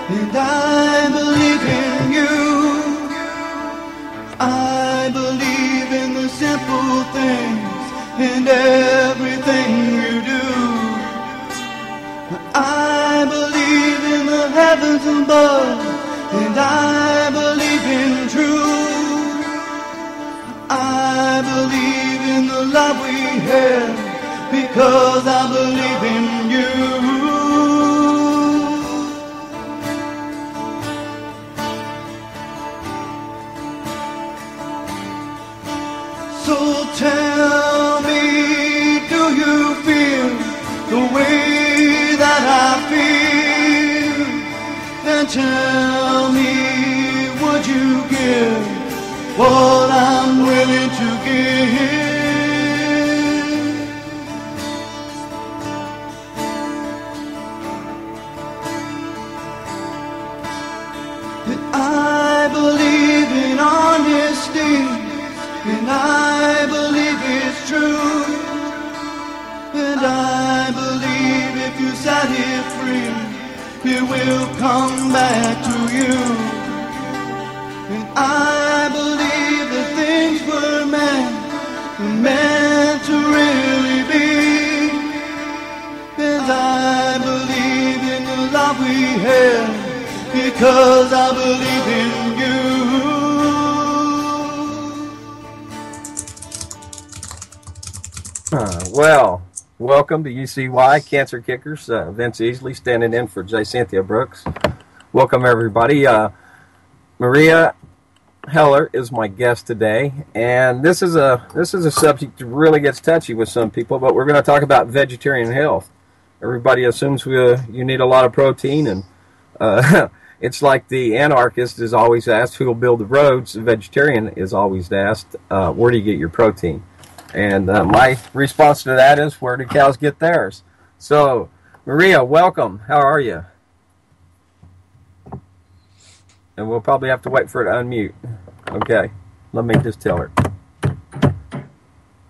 and I believe in you. I believe in the simple things and everything you do. I believe in the heavens above, and I believe in truth. I believe in the love we have, because I believe in you. So tell me, do you feel the way that I feel? And tell me, would you give what I'm willing to give? And I believe in honesty, and I believe it's true. And I believe if you set it free, it will come back to you. And I believe that things were meant to really be. And I believe in the love we have, because I believe in you. Well, welcome to UCY Cancer Kickers. Vince Easley standing in for J. Cynthia Brooks. Welcome, everybody. Meria Heller is my guest today, and this is a subject that really gets touchy with some people, but we're going to talk about vegetarian health. Everybody assumes you need a lot of protein, and it's like the anarchist is always asked who will build the roads. The vegetarian is always asked, where do you get your protein? And my response to that is, where do cows get theirs? So, Meria, welcome. How are you? And we'll probably have to wait for it to unmute. Okay, let me just tell her.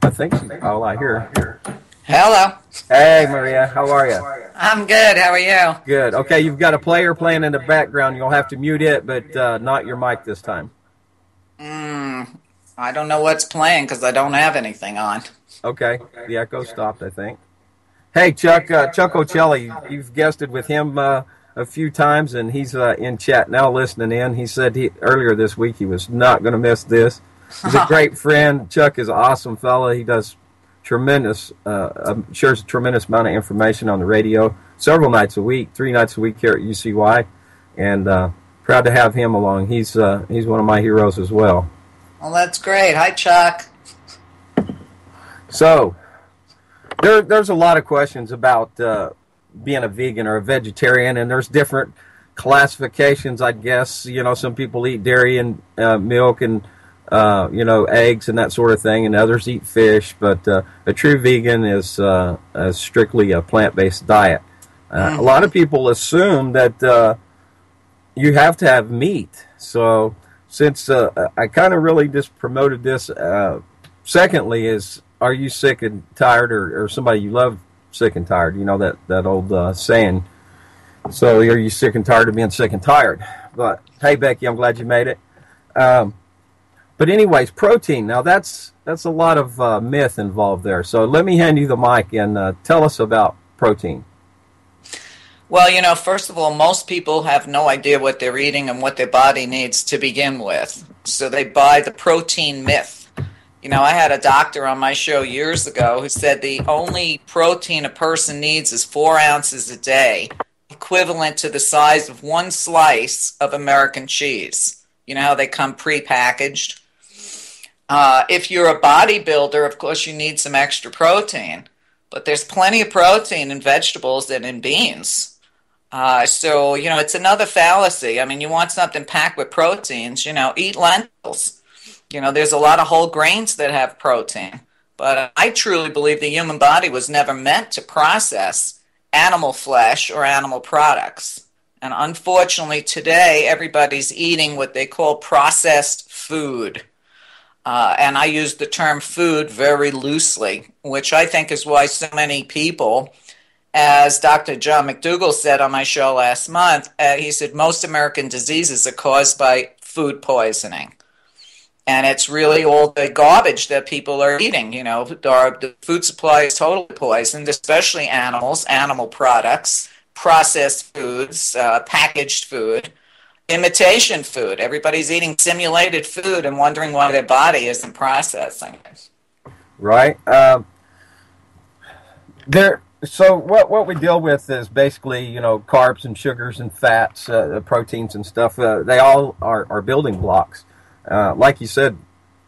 I think she's all I hear. Hello. Hey, Meria, how are you? I'm good. How are you? Good. Okay, you've got a player playing in the background. You'll have to mute it, but not your mic this time. I don't know what's playing because I don't have anything on. Okay. The echo stopped, I think. Hey, Chuck Ocelli, you've guested with him a few times, and he's in chat now listening in. He said earlier this week he was not going to miss this. He's a great friend. Chuck is an awesome fella. He does shares a tremendous amount of information on the radio several nights a week, 3 nights a week here at UCY, and proud to have him along. He's one of my heroes as well. Well, that's great. Hi, Chuck. So, there's a lot of questions about being a vegan or a vegetarian, and there's different classifications, I guess. You know, some people eat dairy and milk and, eggs and that sort of thing, and others eat fish, but a true vegan is strictly a plant-based diet. A lot of people assume that you have to have meat, so since I kind of really just promoted this, secondly is, are you sick and tired, or somebody you love sick and tired? You know, that old saying. So are you sick and tired of being sick and tired? But hey, Becky, I'm glad you made it. But anyways, protein. Now that's a lot of myth involved there. So let me hand you the mic and tell us about protein. Well, first of all, most people have no idea what they're eating and what their body needs to begin with. So they buy the protein myth. I had a doctor on my show years ago who said the only protein a person needs is 4 ounces a day, equivalent to the size of 1 slice of American cheese. You know how they come prepackaged? If you're a bodybuilder, of course, you need some extra protein. But there's plenty of protein in vegetables and in beans. So, it's another fallacy. I mean, you want something packed with proteins, eat lentils. There's a lot of whole grains that have protein. But I truly believe the human body was never meant to process animal flesh or animal products. And unfortunately, today, everybody's eating what they call processed food. And I use the term food very loosely, which I think is why so many people as Dr. John McDougall said on my show last month, he said most American diseases are caused by food poisoning. And it's really all the garbage that people are eating. The food supply is totally poisoned, especially animals, animal products, processed foods, packaged food, imitation food. Everybody's eating simulated food and wondering why their body isn't processing it. Right. So what we deal with is basically, carbs and sugars and fats, proteins and stuff. They all are building blocks. Like you said,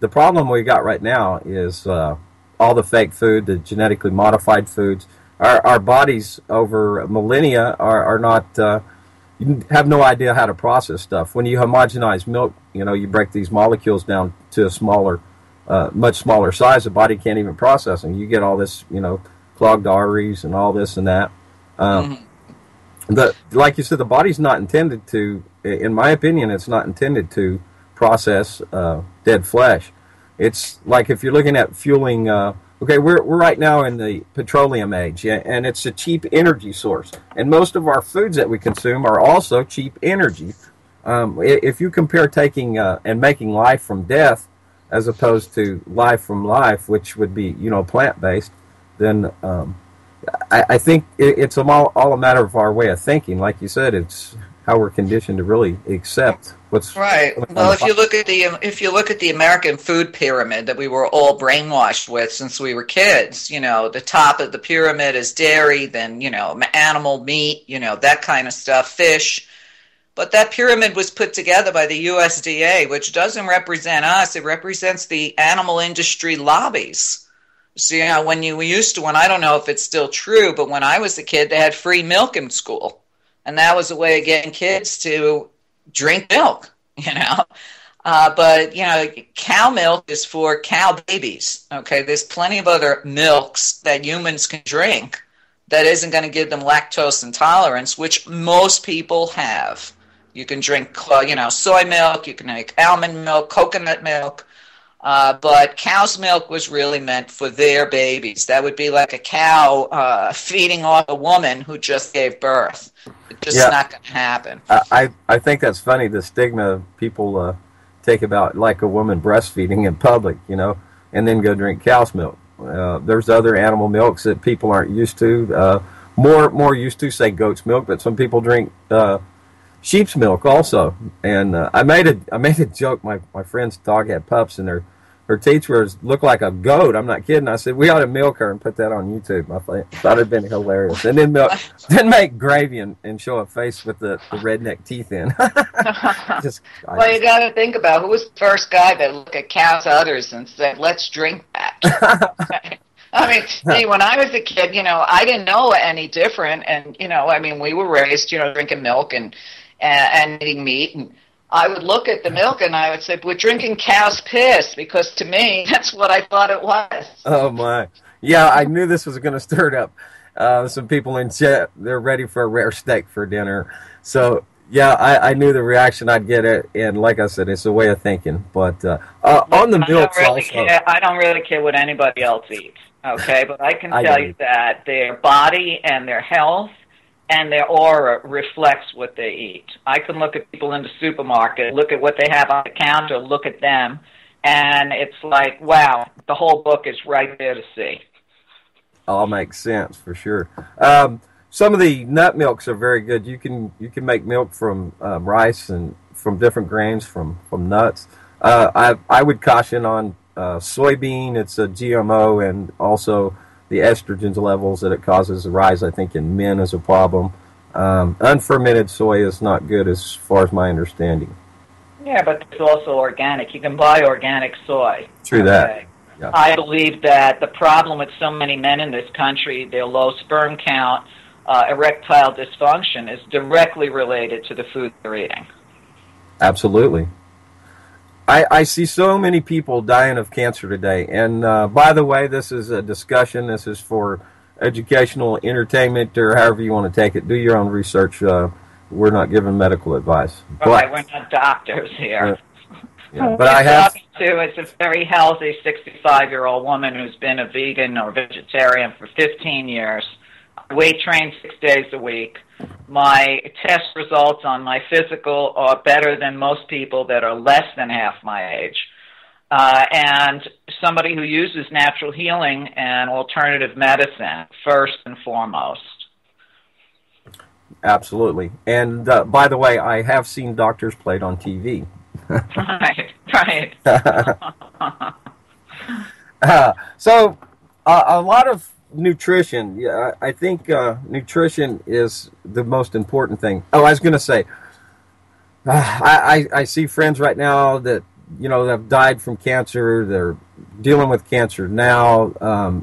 the problem we got right now is all the fake food, the genetically modified foods. Our bodies over millennia are not, you have no idea how to process stuff. When you homogenize milk, you break these molecules down to a smaller, much smaller size. The body can't even process them. You get all this, clogged arteries and all this and that. Like you said, the body's not intended to, in my opinion, it's not intended to process dead flesh. It's like if you're looking at fueling, we're right now in the petroleum age, and it's a cheap energy source. And most of our foods that we consume are also cheap energy. If you compare taking and making life from death as opposed to life from life, which would be, plant-based, then I think it's all a matter of our way of thinking. Like you said, it's how we're conditioned to really accept what's right. Well, if you look at the American food pyramid that we were all brainwashed with since we were kids, the top of the pyramid is dairy, then animal meat, that kind of stuff, fish. But that pyramid was put together by the USDA, which doesn't represent us; it represents the animal industry lobbies. So, when I don't know if it's still true, but when I was a kid, they had free milk in school. And that was a way of getting kids to drink milk, But, cow milk is for cow babies, okay? There's plenty of other milks that humans can drink that isn't going to give them lactose intolerance, which most people have. You can drink, soy milk, you can make almond milk, coconut milk. But cow's milk was really meant for their babies. That would be like a cow feeding off a woman who just gave birth. It's just not going to happen. I think that's funny, the stigma people take about like a woman breastfeeding in public, and then go drink cow's milk. There's other animal milks that people aren't used to. More used to, say, goat's milk, but some people drink sheep's milk also. And I made a joke. My friend's dog had pups, and her teeth looked like a goat. I'm not kidding. I said, we ought to milk her and put that on YouTube. I thought it'd been hilarious. And then then make gravy and show a face with the redneck teeth in. Well, you got to think about who was the first guy that looked at cow's udders and said, let's drink that. I mean, when I was a kid, I didn't know any different. And, we were raised, drinking milk and eating meat. And I would look at the milk and I would say, we're drinking cow's piss, because to me, that's what I thought it was. Oh, my. Yeah, I knew this was going to stir up some people in chat. They're ready for a rare steak for dinner. So, yeah, I knew the reaction I'd get it. And like I said, it's a way of thinking. But on the milk also. I don't really care what anybody else eats, okay? But I can tell you that their body and their health and their aura reflects what they eat. I can look at people in the supermarket, look at what they have on the counter, look at them, and it's like, wow, the whole book is right there to see. All makes sense, for sure. Some of the nut milks are very good. You can make milk from rice and from different grains, from nuts. I would caution on soybean. It's a GMO, and also the estrogen levels that it causes a rise, I think, in men is a problem. Unfermented soy is not good as far as my understanding. Yeah, but it's also organic. You can buy organic soy. True that. Yeah. I believe that the problem with so many men in this country, their low sperm count, erectile dysfunction, is directly related to the food they're eating. Absolutely. I see so many people dying of cancer today. And by the way, this is a discussion. This is for educational entertainment, or however you want to take it. Do your own research. We're not giving medical advice. Right, we're not doctors here. Yeah, but I have to. It's a very healthy 65-year-old woman who's been a vegan or vegetarian for 15 years. weight train 6 days a week. My test results on my physical are better than most people that are less than half my age. And somebody who uses natural healing and alternative medicine first and foremost. Absolutely. And by the way, I have seen doctors played on TV. Right. So a lot of nutrition. Yeah, I think nutrition is the most important thing. Oh, I was going to say, I see friends right now that, you know, have died from cancer. They're dealing with cancer now.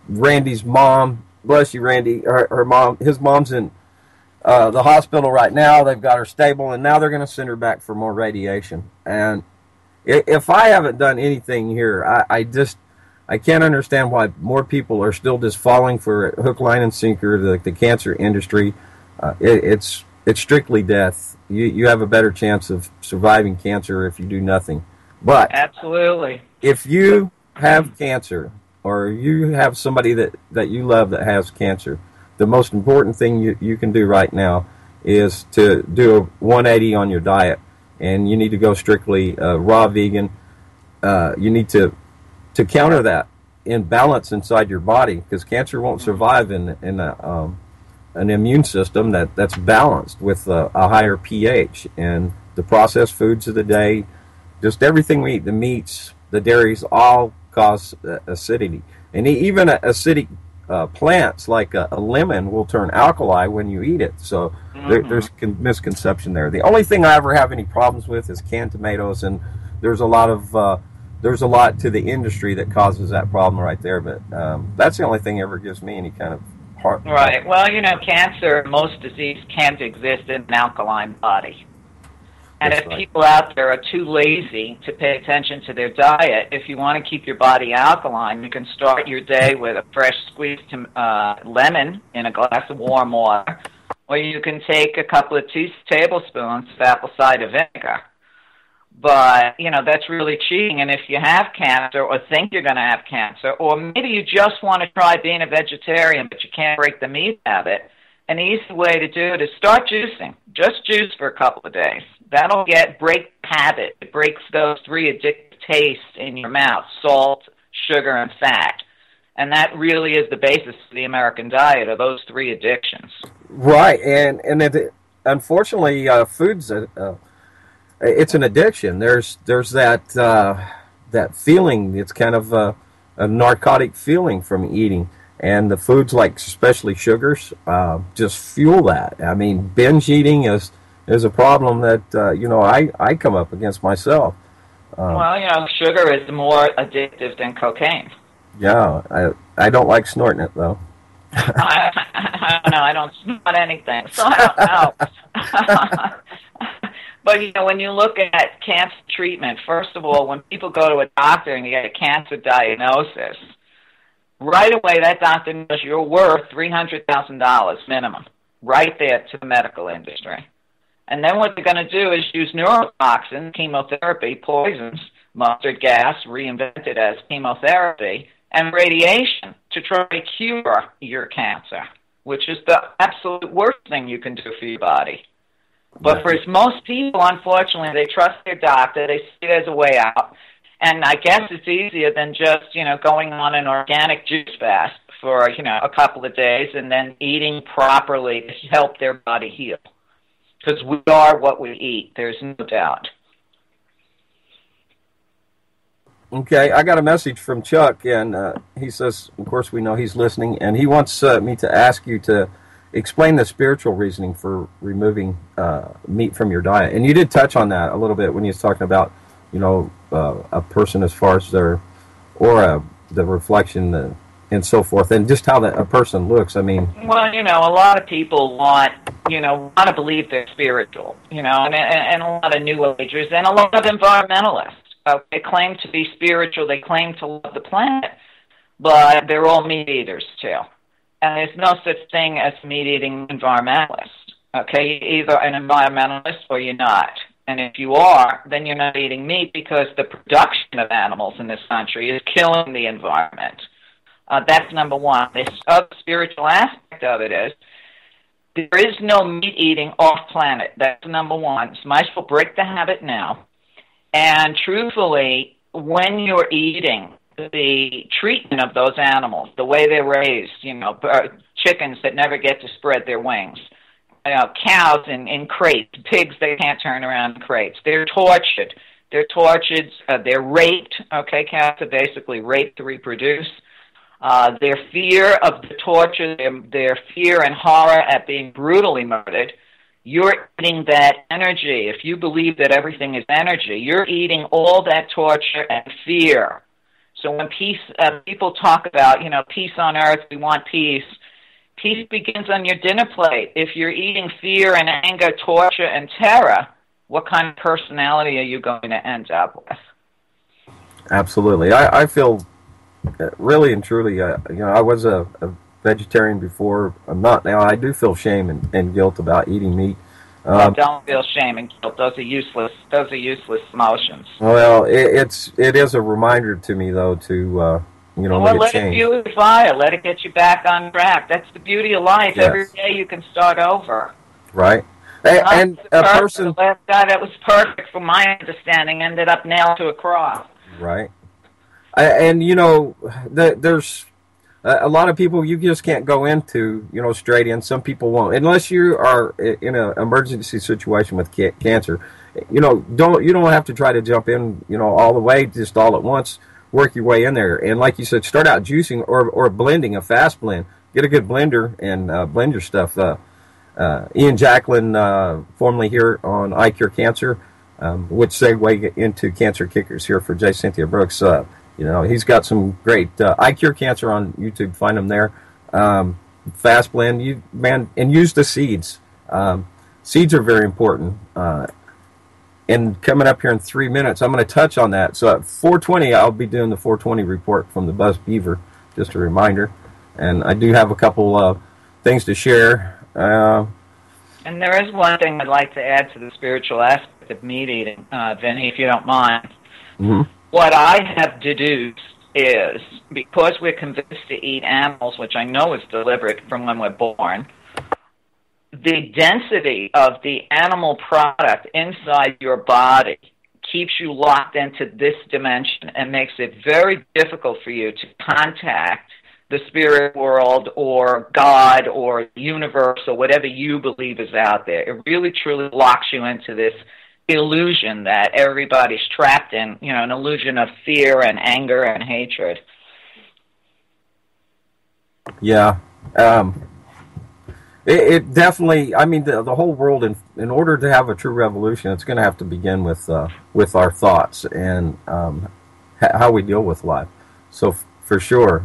Randy's mom, bless you, Randy, his mom's in the hospital right now. They've got her stable, and now they're going to send her back for more radiation. And if I haven't done anything here, I can't understand why more people are still just falling for hook, line, and sinker, the cancer industry. It's strictly death. You have a better chance of surviving cancer if you do nothing. But absolutely, if you have cancer or you have somebody that you love that has cancer, the most important thing you can do right now is to do a 180 on your diet. And you need to go strictly raw vegan. You need to counter that imbalance inside your body, because cancer won't survive in an immune system that's balanced with a higher pH. And the processed foods of the day, just everything we eat, the meats, the dairies, all cause acidity. And even acidic plants like a lemon will turn alkali when you eat it. So there's misconception there. The only thing I ever have any problems with is canned tomatoes, and there's a lot to the industry that causes that problem right there. But that's the only thing that ever gives me any kind of heart. Right. Well, you know, cancer, most disease can't exist in an alkaline body. And if people out there are too lazy to pay attention to their diet, if you want to keep your body alkaline, you can start your day with a fresh squeezed lemon in a glass of warm water, or you can take a couple of tablespoons of apple cider vinegar. But, you know, that's really cheating. And if you have cancer or think you're going to have cancer, or maybe you just want to try being a vegetarian but you can't break the meat habit, an easy way to do it is start juicing. Just juice for a couple of days. That'll break habit. It breaks those 3 addictive tastes in your mouth: salt, sugar, and fat. And that really is the basis of the American diet, are those 3 addictions. Right, and unfortunately, food's it's an addiction. There's that feeling. It's kind of a narcotic feeling from eating. And the foods, like especially sugars, just fuel that. I mean, binge eating is a problem that I come up against myself. Well, you know, sugar is more addictive than cocaine. Yeah, I don't like snorting it though. I don't know. I don't snort anything, so I don't know. But, you know, when you look at cancer treatment, first of all, when people go to a doctor and you get a cancer diagnosis, right away that doctor knows you're worth $300,000 minimum, right there to the medical industry. And then what they're going to do is use neurotoxins, chemotherapy, poisons, mustard gas, reinvented as chemotherapy, and radiation to try to cure your cancer, which is the absolute worst thing you can do for your body. But for most people, unfortunately, they trust their doctor. They see it as a way out. And I guess it's easier than just, you know, going on an organic juice fast for, you know, a couple of days and then eating properly to help their body heal. Because we are what we eat. There's no doubt. Okay, I got a message from Chuck, and he says, of course, we know he's listening, and he wants me to ask you to explain the spiritual reasoning for removing meat from your diet. And you did touch on that a little bit when you was talking about, you know, a person as far as their aura, the reflection, and so forth, and just how a person looks. I mean, well, you know, a lot of people want to believe they're spiritual, you know, and a lot of New Agers and a lot of environmentalists. They claim to be spiritual. They claim to love the planet, but they're all meat eaters too. And there's no such thing as meat-eating environmentalist. Okay, you're either an environmentalist or you're not. And if you are, then you're not eating meat, because the production of animals in this country is killing the environment. That's number one. The other spiritual aspect of it is there is no meat eating off planet. That's number one. So might as well break the habit now. And truthfully, when you're eating, the treatment of those animals, the way they're raised, chickens that never get to spread their wings, cows in crates, pigs that can't turn around in crates. They're tortured. They're raped. Okay, cows are basically raped to reproduce. Their fear of the torture, their fear and horror at being brutally murdered, you're eating that energy. If you believe that everything is energy, you're eating all that torture and fear. So when people talk about, peace on earth, we want peace. Peace begins on your dinner plate. If you're eating fear and anger, torture and terror, what kind of personality are you going to end up with? Absolutely. I feel really and truly, I was a vegetarian before. I'm not now. I do feel shame and guilt about eating meat. Well, don't feel shame and guilt. Those are useless emotions. Well, it is a reminder to me, though, to let it fuel the fire. Let it get you back on track. That's the beauty of life. Yes. Every day you can start over. Right. And a person. The last guy that was perfect, from my understanding, ended up nailed to a cross. Right. And there's a lot of people you just can't go into, straight in. Some people won't, unless you are in an emergency situation with cancer. You don't have to try to jump in, all the way, just all at once. Work your way in there, and like you said, start out juicing or blending, a fast blend. Get a good blender and blend your stuff. Ian Jacklin, formerly here on I Cure Cancer, which segue into Cancer Kickers here for J. Cynthia Brooks. He's got some great I Cure Cancer on YouTube. Find him there. Fast blend, and use the seeds. Seeds are very important. And coming up here in 3 minutes, I'm going to touch on that. So at 4:20, I'll be doing the 4:20 report from the Buzz Beaver. Just a reminder. And I do have a couple things to share. And there is one thing I'd like to add to the spiritual aspect of meat eating, Vinny, if you don't mind. Mm-hmm. What I have deduced is, because we're convinced to eat animals, which I know is deliberate from when we're born, the density of the animal product inside your body keeps you locked into this dimension and makes it very difficult for you to contact the spirit world or God or universe or whatever you believe is out there. It really, truly locks you into this illusion that everybody's trapped in, an illusion of fear and anger and hatred. Yeah. It definitely, the whole world, in order to have a true revolution, it's going to have to begin with our thoughts and how we deal with life. So for sure,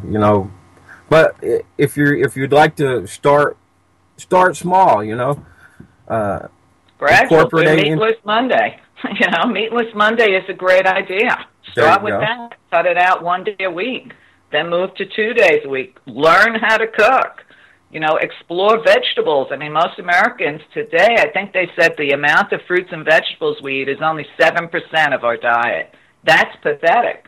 but if you'd like to start small, gradual. Meatless Monday. Meatless Monday is a great idea. Start with that. Cut it out 1 day a week. Then move to 2 days a week. Learn how to cook. Explore vegetables. Most Americans today, I think they said the amount of fruits and vegetables we eat is only 7% of our diet. That's pathetic.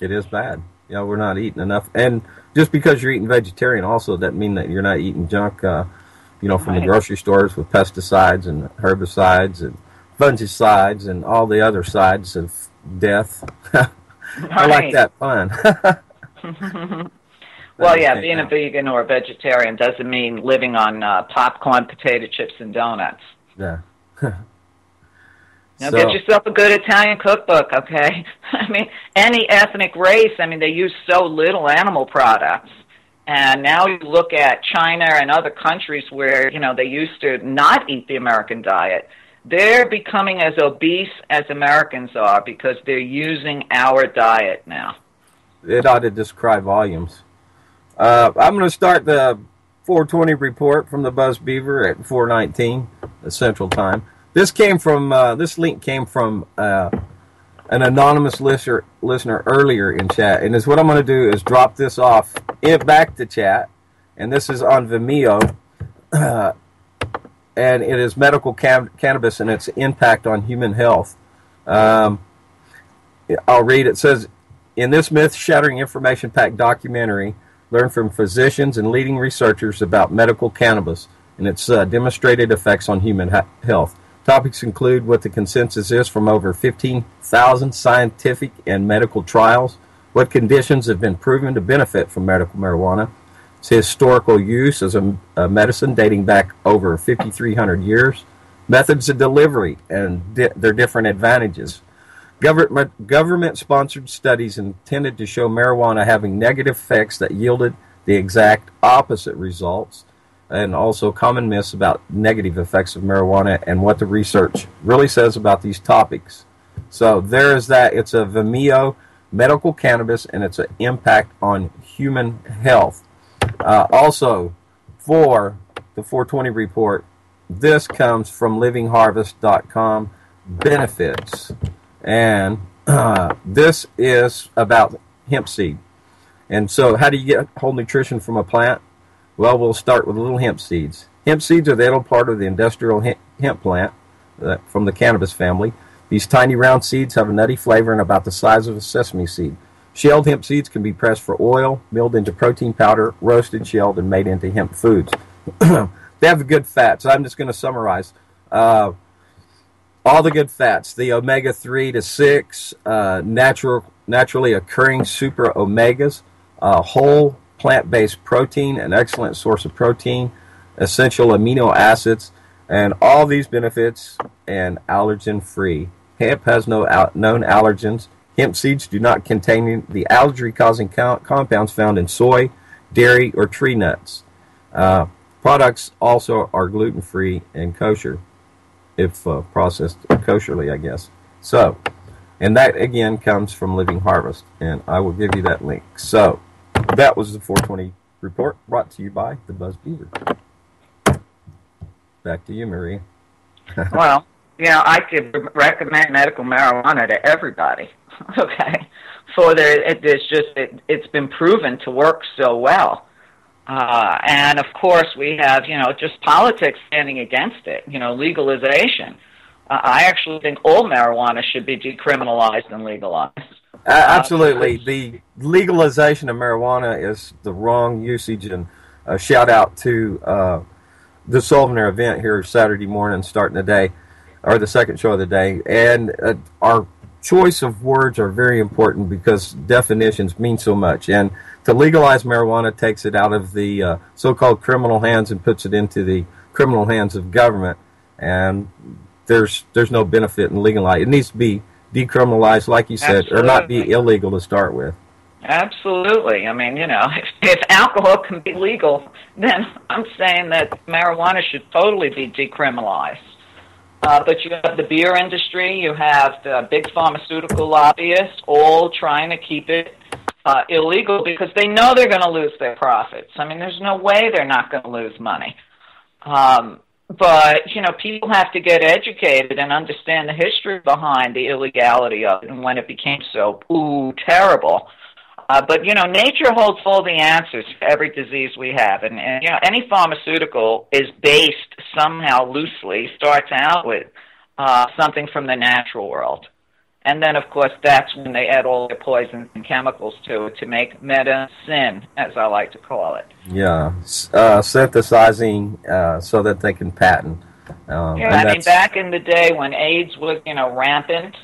It is bad. We're not eating enough. And just because you're eating vegetarian also doesn't mean that you're not eating junk, from the grocery stores with pesticides and herbicides and fungicides and all the other sides of death. I like that fun. Well, yeah, being a vegan or a vegetarian doesn't mean living on popcorn, potato chips, and donuts. Yeah. Now, get yourself a good Italian cookbook, okay? Any ethnic race, they use so little animal products. And now you look at China and other countries where, they used to not eat the American diet. They're becoming as obese as Americans are because they're using our diet now. It ought to describe volumes. I'm going to start the 4:20 report from the Buzz Beaver at 4:19 Central Time. This link came from an anonymous listener earlier in chat, and what I'm going to do is drop this off back to chat, and this is on Vimeo, and it is medical cannabis and its impact on human health. I'll read. It says, In this myth-shattering, information-packed documentary, learn from physicians and leading researchers about medical cannabis and its demonstrated effects on human health. Topics include what the consensus is from over 15,000 scientific and medical trials, what conditions have been proven to benefit from medical marijuana, its historical use as a medicine dating back over 5,300 years, methods of delivery and their different advantages. Government-sponsored studies intended to show marijuana having negative effects that yielded the exact opposite results, and also common myths about negative effects of marijuana and what the research really says about these topics. So there is that. It's a Vimeo medical cannabis, and it's an impact on human health. Also, for the 420 report, this comes from livingharvest.com, benefits. And this is about hemp seed. And so how do you get whole nutrition from a plant? Well, we'll start with little hemp seeds. Hemp seeds are the edible part of the industrial hemp plant from the cannabis family. These tiny round seeds have a nutty flavor and about the size of a sesame seed. Shelled hemp seeds can be pressed for oil, milled into protein powder, roasted, shelled, and made into hemp foods. They have good fats. I'm just going to summarize. All the good fats, the omega-3 to 6, naturally occurring super omegas, whole plant-based protein, an excellent source of protein, essential amino acids, and all these benefits, and allergen-free. Hemp has no known allergens. Hemp seeds do not contain the allergy-causing compounds found in soy, dairy, or tree nuts. Products also are gluten-free and kosher, if processed kosherly, I guess. So, and that again comes from Living Harvest, and I will give you that link. So, that was the 420 report brought to you by the Buzz Beaver. Back to you, Meria. Well, I could recommend medical marijuana to everybody. Okay, it's been proven to work so well. And of course we have, just politics standing against it, legalization. I actually think all marijuana should be decriminalized and legalized. Absolutely. The legalization of marijuana is the wrong usage, and a shout out to the Sullivan event here Saturday morning starting the day, or the second show of the day. And our choice of words are very important because definitions mean so much. And to legalize marijuana takes it out of the so-called criminal hands and puts it into the criminal hands of government. And there's no benefit in legalizing. It needs to be decriminalized, like you said, or not be illegal to start with. Absolutely. I mean, if alcohol can be legal, then I'm saying that marijuana should totally be decriminalized. But you have the beer industry, you have the big pharmaceutical lobbyists all trying to keep it illegal because they know they're going to lose their profits. I mean, there's no way they're not going to lose money. But, people have to get educated and understand the history behind the illegality of it and when it became so, terrible. But, nature holds all the answers for every disease we have. And any pharmaceutical is based somehow loosely, starts out with something from the natural world. And then, of course, that's when they add all their poisons and chemicals to it to make medicine, as I like to call it. Yeah, synthesizing so that they can patent. Back in the day when AIDS was, rampant,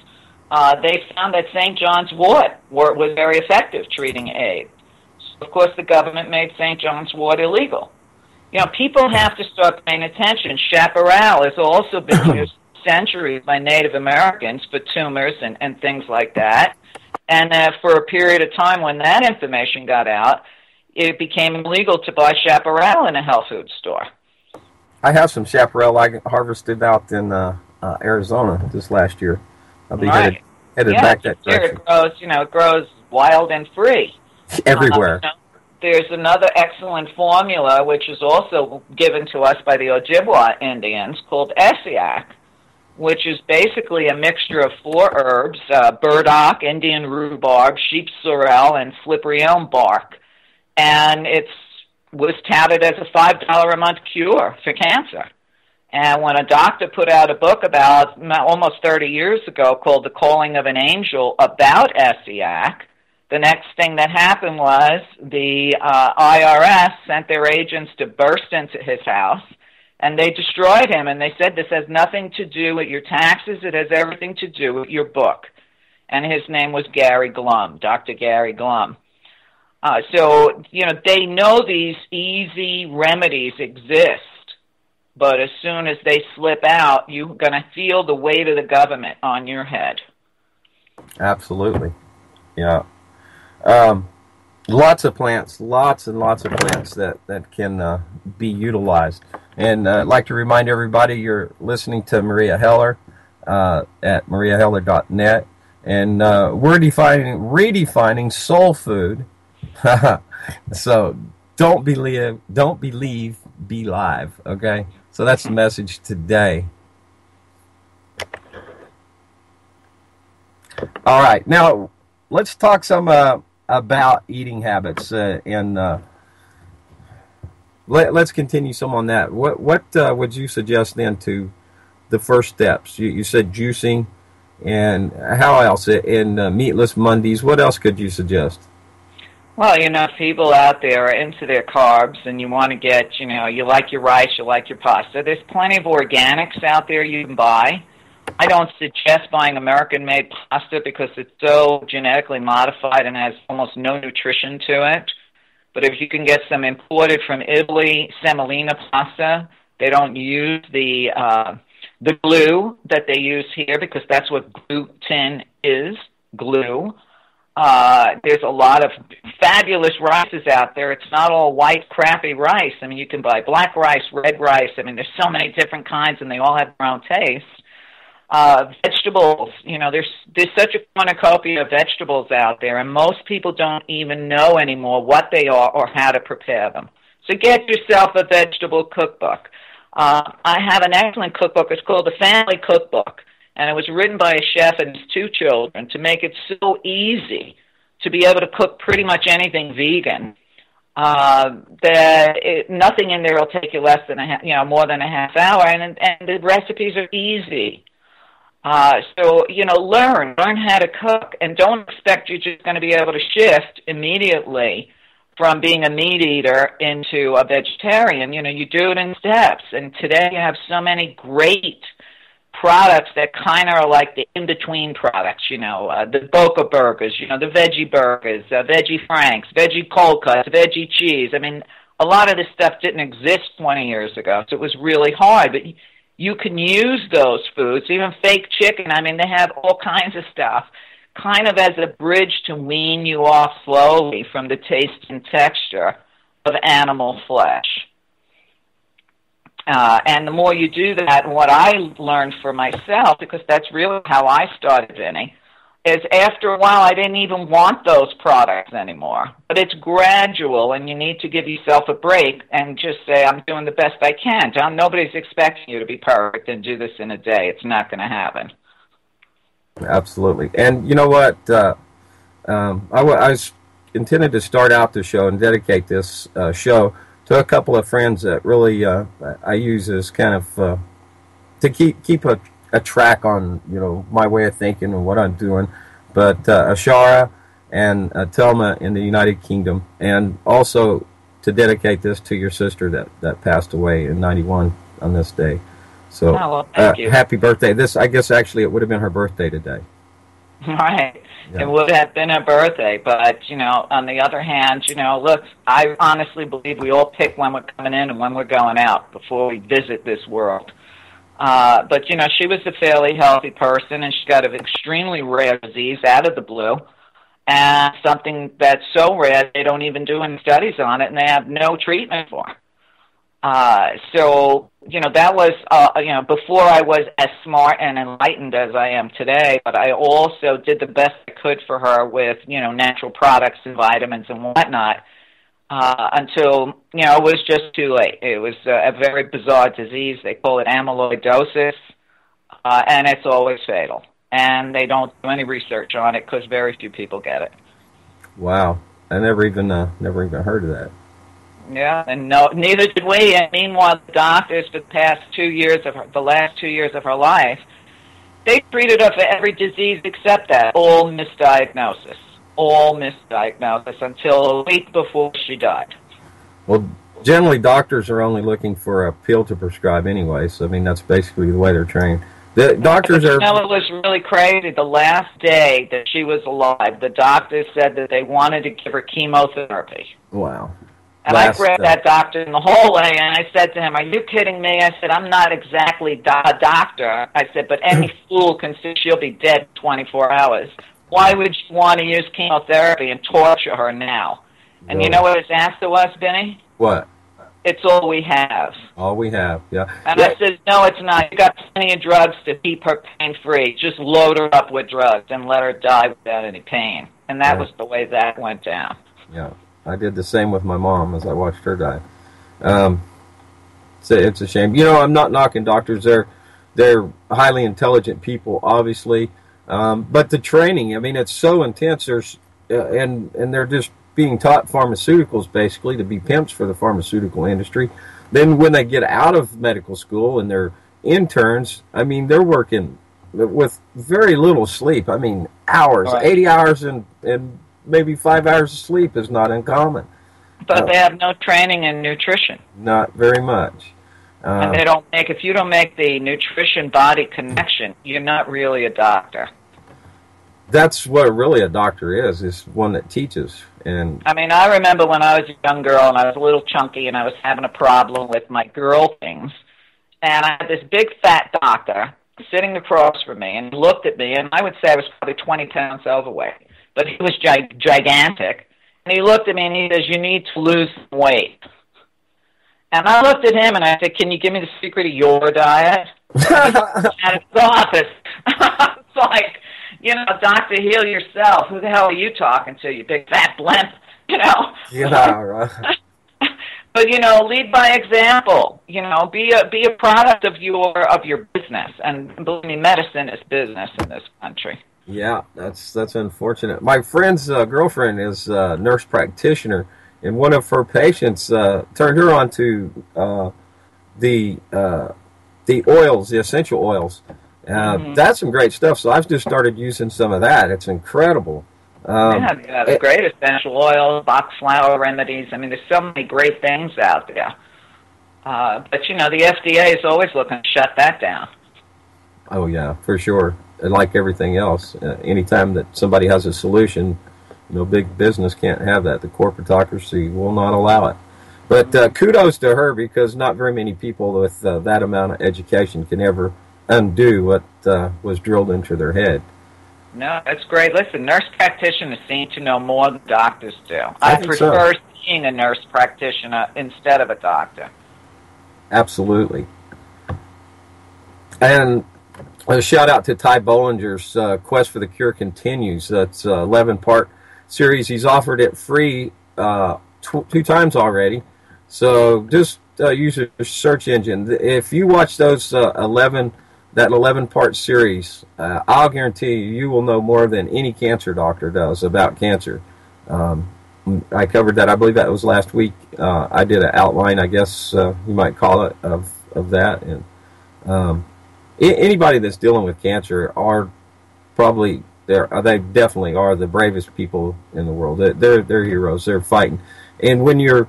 they found that St. John's wort was very effective treating AIDS. So, of course, the government made St. John's wort illegal. People have to start paying attention. Chaparral has also been used centuries by Native Americans for tumors and things like that. And for a period of time when that information got out, it became illegal to buy chaparral in a health food store. I have some chaparral I harvested out in Arizona this last year. I'll be headed back that direction. It grows wild and free. Everywhere. There's another excellent formula, which is also given to us by the Ojibwa Indians, called Essiac, which is basically a mixture of 4 herbs, burdock, Indian rhubarb, sheep sorrel, and slippery elm bark. And it was touted as a $5 a month cure for cancer. And when a doctor put out a book about almost 30 years ago called The Calling of an Angel about Essiac, The next thing that happened was the IRS sent their agents to burst into his house, and they destroyed him. And they said, this has nothing to do with your taxes. It has everything to do with your book. And his name was Gary Glum, Dr. Gary Glum. So, they know these easy remedies exist, but as soon as they slip out, you're going to feel the weight of the government on your head. Absolutely. Yeah. Lots of plants, lots and lots of plants that can be utilized. And I'd like to remind everybody you're listening to Meria Heller at mariaheller.net. And we're redefining soul food. So don't believe, be live, okay? So that's the message today. All right, now let's talk some about eating habits, and let's continue some on that. What would you suggest then to the first steps? You said juicing, and how else? And meatless Mondays. What else could you suggest? Well, people out there are into their carbs, and you want to get, you like your rice, you like your pasta. There's plenty of organics out there you can buy. I don't suggest buying American-made pasta because it's so genetically modified and has almost no nutrition to it. But if you can get some imported from Italy, semolina pasta, they don't use the glue that they use here because that's what gluten is, glue. There's a lot of fabulous rices out there. It's not all white, crappy rice. I mean, you can buy black rice, red rice. I mean, there's so many different kinds, and they all have their own taste. Vegetables, there's such a cornucopia of vegetables out there, and most people don't even know anymore what they are or how to prepare them. So get yourself a vegetable cookbook. I have an excellent cookbook. It's called the Family Cookbook, and it was written by a chef and his 2 children to make it so easy to be able to cook pretty much anything vegan. Nothing in there will take you less than more than a half hour, and the recipes are easy. So, learn how to cook, and don't expect you're just going to be able to shift immediately from being a meat eater into a vegetarian. You do it in steps, and today you have so many great products that kind of are like the in-between products, the Boca burgers, the veggie burgers, veggie franks, veggie cold cuts, veggie cheese. I mean, a lot of this stuff didn't exist 20 years ago, so it was really hard, but you can use those foods, even fake chicken. I mean, they have all kinds of stuff, kind of as a bridge to wean you off slowly from the taste and texture of animal flesh. And the more you do that, and what I learned for myself, because that's really how I started, Vinny, is after a while I didn't even want those products anymore. But it's gradual, and you need to give yourself a break and just say, I'm doing the best I can. John, nobody's expecting you to be perfect and do this in a day. It's not going to happen. Absolutely. And you know what? I was intended to start out the show and dedicate this show to a couple of friends that really I use as kind of to keep a track on my way of thinking and what I'm doing. But Ashara and Telma in the United Kingdom, and also to dedicate this to your sister that passed away in '91 on this day. So thank you. Happy birthday! I guess actually it would have been her birthday today. Right. Yeah. It would have been her birthday, but, on the other hand, look, I honestly believe we all pick when we're coming in and when we're going out before we visit this world. But, she was a fairly healthy person, and she got an extremely rare disease out of the blue, and something that's so rare they don't even do any studies on it, and they have no treatment for it. So, that was, before I was as smart and enlightened as I am today, but I also did the best I could for her with, natural products and vitamins and whatnot, until, it was just too late. It was a very bizarre disease. They call it amyloidosis, and it's always fatal. And they don't do any research on it because very few people get it. Wow. I never even heard of that. Yeah, and no, neither did we. And meanwhile, the doctors for the last 2 years of her life, they treated her for every disease except that, all misdiagnosis. all misdiagnosis until a week before she died. Well, generally doctors are only looking for a pill to prescribe anyway, so I mean that's basically the way they're trained. The doctors are... You know, it was really crazy. The last day that she was alive, the doctors said that they wanted to give her chemotherapy. Wow. And I grabbed that doctor in the hallway, and I said to him, "Are you kidding me?" I said, "I'm not exactly a doctor." I said, "But any fool can see she'll be dead in 24 hours. Why would you want to use chemotherapy and torture her now?" And you know what his answer was, Benny? What? "It's all we have." All we have, yeah. And I said, "No, it's not. You got plenty of drugs to keep her pain-free. Just load her up with drugs and let her die without any pain." And that was the way that went down. Yeah. I did the same with my mom as I watched her die. It's a shame. You know, I'm not knocking doctors. They're highly intelligent people, obviously. But the training, I mean, it's so intense. And they're just being taught pharmaceuticals, basically, to be pimps for the pharmaceutical industry. Then when they get out of medical school and they're interns, I mean, they're working with very little sleep. I mean, hours, 80 hours and maybe 5 hours of sleep is not uncommon. But they have no training in nutrition. Not very much. And they don't make, if you don't make the nutrition-body connection, you're not really a doctor. That's what really a doctor is one that teaches. And I mean, I remember when I was a young girl and I was a little chunky and I was having a problem with my girl things. And I had this big fat doctor sitting across from me and he looked at me, and I would say I was probably 20 pounds overweight. But he was gigantic. And he looked at me and he says, "You need to lose some weight." And I looked at him and I said, "Can you give me the secret of your diet?" At his office. It's like, you know, "Doctor, heal yourself. Who the hell are you talking to, you big fat blimp?" You know? Yeah, right. But, you know, lead by example. You know, be a product of your business. And believe me, medicine is business in this country. Yeah, that's unfortunate. My friend's girlfriend is a nurse practitioner, and one of her patients turned her on to the oils, the essential oils. That's some great stuff. So I've just started using some of that. It's incredible. The great essential oils, box flower remedies. I mean, there's so many great things out there. But, you know, the FDA is always looking to shut that down. Oh, yeah, for sure. Like everything else, anytime that somebody has a solution, you know, big business can't have that. The corporatocracy will not allow it. But kudos to her, because not very many people with that amount of education can ever undo what was drilled into their head. No, that's great. Listen, nurse practitioners seem to know more than doctors do. I prefer seeing a nurse practitioner instead of a doctor. Absolutely. And a shout out to Ty Bollinger's Quest for the Cure continues. That's an 11-part series. He's offered it free 2 times already. So just use a search engine. If you watch those 11-part series, I'll guarantee you will know more than any cancer doctor does about cancer. I covered that. I believe that was last week. I did an outline, I guess you might call it, of that. And anybody that's dealing with cancer are probably they definitely are the bravest people in the world. They're heroes. They're fighting. And when you're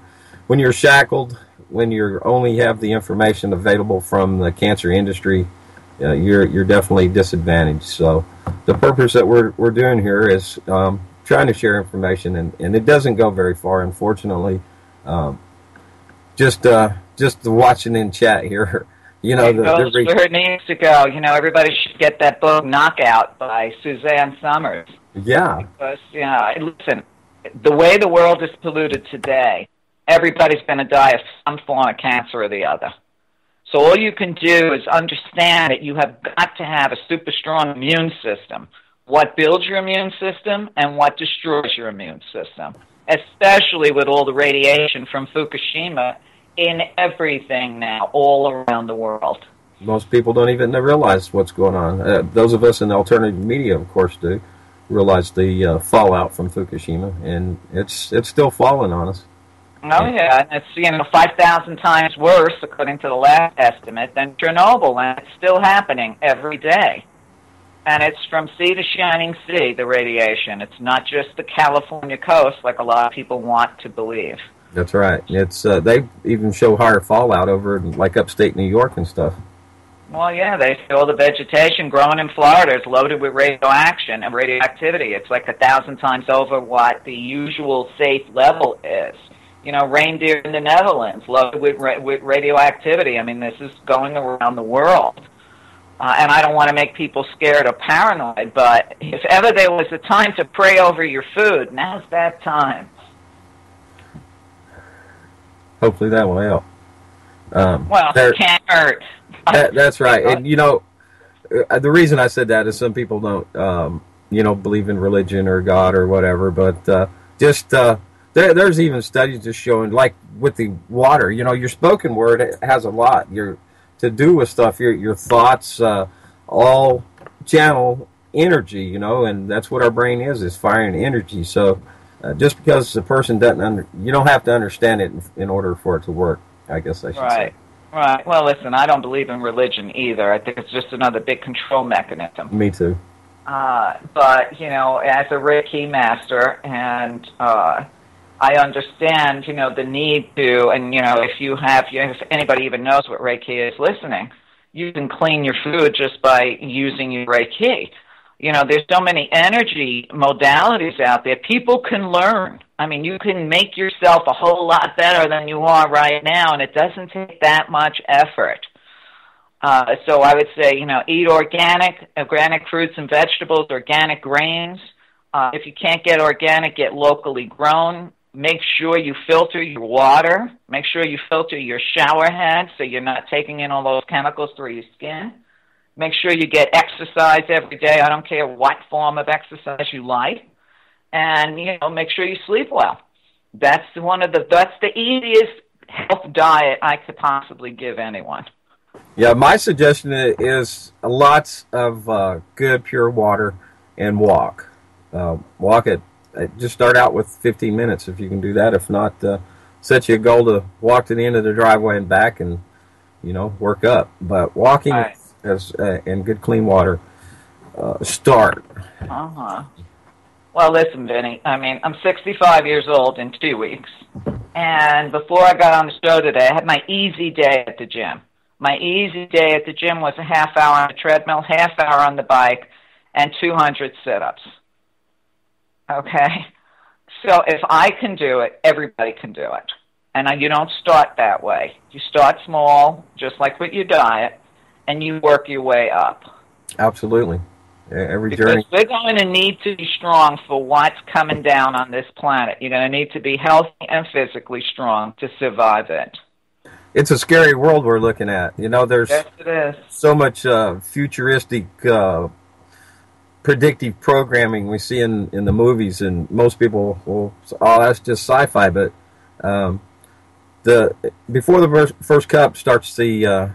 shackled, when you only have the information available from the cancer industry, you're definitely disadvantaged. So the purpose that we're doing here is trying to share information, and it doesn't go very far, unfortunately. Just watching in chat here. You know, where it needs to go. You know, everybody should get that book "Knockout" by Suzanne Summers. Yeah. Because, you know, listen, the way the world is polluted today, everybody's going to die of some form of cancer or the other. So all you can do is understand that you have got to have a super strong immune system. What builds your immune system and what destroys your immune system, especially with all the radiation from Fukushima in everything now, all around the world. Most people don't even realize what's going on. Those of us in the alternative media, of course, do realize the fallout from Fukushima, and it's still falling on us. Oh, yeah, and it's 5,000 times worse, according to the last estimate, than Chernobyl, and it's still happening every day. And it's from sea to shining sea, the radiation. It's not just the California coast like a lot of people want to believe. That's right. It's they even show higher fallout over in, like upstate New York and stuff. Well, yeah, they say all the vegetation growing in Florida is loaded with radioaction and radioactivity. It's like 1,000 times over what the usual safe level is. You know, reindeer in the Netherlands loaded with radioactivity. I mean, this is going around the world. And I don't want to make people scared or paranoid, but if ever there was a time to pray over your food, now's that time. Hopefully that will help. Well, it can't hurt. That's right. And, you know, the reason I said that is some people don't, you know, believe in religion or God or whatever, but there's even studies just showing, like with the water, you know, your spoken word has a lot to do with stuff. Your thoughts all channel energy, you know, and that's what our brain is firing energy. So just because the person doesn't you don't have to understand it in order for it to work, I guess I should say. Right. Well, listen, I don't believe in religion either. I think it's just another big control mechanism. Me too. But, you know, as a Reiki master, and I understand, you know, the need to, and, you know, if anybody even knows what Reiki is listening, you can clean your food just by using your Reiki. You know, there's so many energy modalities out there. People can learn. I mean, you can make yourself a whole lot better than you are right now, and it doesn't take that much effort. So I would say, you know, eat organic fruits and vegetables, organic grains. If you can't get organic, get locally grown. Make sure you filter your water. Make sure you filter your shower head so you're not taking in all those chemicals through your skin. Make sure you get exercise every day. I don't care what form of exercise you like. And, you know, make sure you sleep well. That's the easiest health diet I could possibly give anyone. Yeah, my suggestion is lots of good, pure water and walk. Walk it. Just start out with 15 minutes if you can do that. If not, set you a goal to walk to the end of the driveway and back and, you know, work up. But walking and good, clean water, start. Uh-huh. Well, listen, Vinny, I mean, I'm 65 years old in 2 weeks. And before I got on the show today, I had my easy day at the gym. My easy day at the gym was a half hour on the treadmill, half hour on the bike, and 200 sit-ups. Okay? So if I can do it, everybody can do it. And you don't start that way. You start small, just like with your diet, and you work your way up. Absolutely. Every because journey. We're going to need to be strong for what's coming down on this planet. You're going to need to be healthy and physically strong to survive it. It's a scary world we're looking at. You know, there's so much futuristic, predictive programming we see in the movies, and most people will, oh, that's just sci-fi. But before the first cup starts the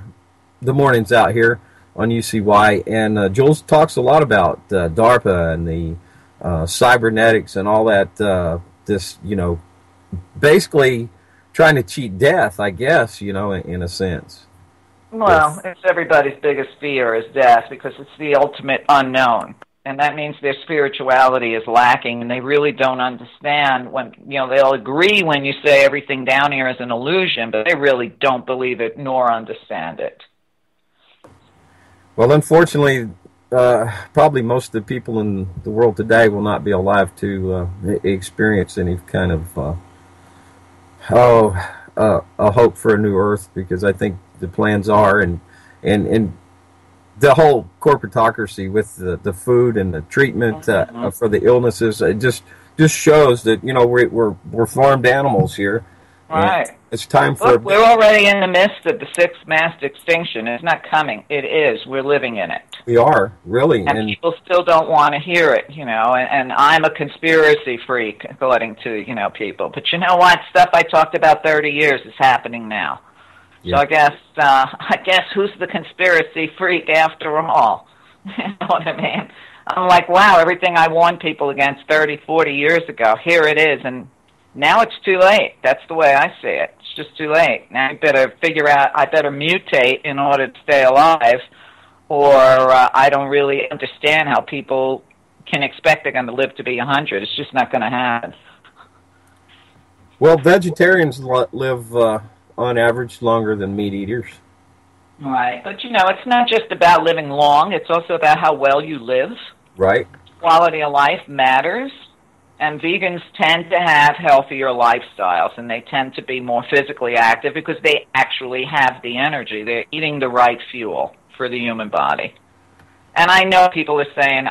mornings out here on UCY, and Jules talks a lot about DARPA and the cybernetics and all that. This, you know, basically trying to cheat death, I guess, you know, in a sense. Well, it's everybody's biggest fear is death because it's the ultimate unknown. And that means their spirituality is lacking, and they really don't understand when, you know, they'll agree when you say everything down here is an illusion, but they really don't believe it nor understand it. Well, unfortunately, probably most of the people in the world today will not be alive to experience any kind of a hope for a new Earth, because I think the plans are, and the whole corporatocracy with the food and the treatment for the illnesses, it just shows that, you know, we're farmed animals here. Right. It's time for... Look, we're already in the midst of the sixth mass extinction. It's not coming. It is. We're living in it. We are, really. And people still don't want to hear it, you know, and I'm a conspiracy freak, according to, you know, people. But you know what? Stuff I talked about 30 years is happening now. Yeah. So I guess who's the conspiracy freak after all? You know what I mean? I'm like, wow, everything I warned people against 30, 40 years ago, here it is, and now it's too late. That's the way I see it. It's just too late. Now I better figure out, I better mutate in order to stay alive, or I don't really understand how people can expect they're going to live to be 100. It's just not going to happen. Well, vegetarians live on average longer than meat eaters. Right. But, it's not just about living long. It's also about how well you live. Right. Quality of life matters. And vegans tend to have healthier lifestyles, and they tend to be more physically active because they actually have the energy. They're eating the right fuel for the human body. And I know people are saying,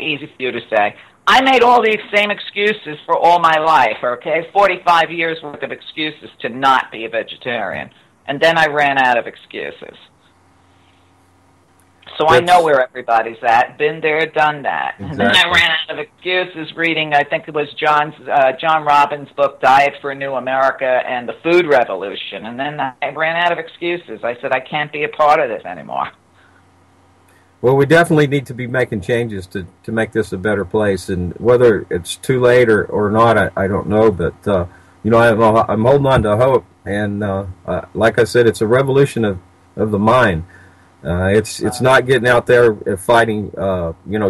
easy for you to say. I made all these same excuses for all my life, okay? 45 years worth of excuses to not be a vegetarian. And then I ran out of excuses. So I know where everybody's at. Been there, done that. Exactly. And then I ran out of excuses reading, I think it was John Robbins' book, Diet for a New America and the Food Revolution. And then I ran out of excuses. I said, I can't be a part of this anymore. Well, we definitely need to be making changes to make this a better place. And whether it's too late or not, I don't know. But, I'm holding on to hope. And like I said, it's a revolution of the mind. It's not getting out there and fighting,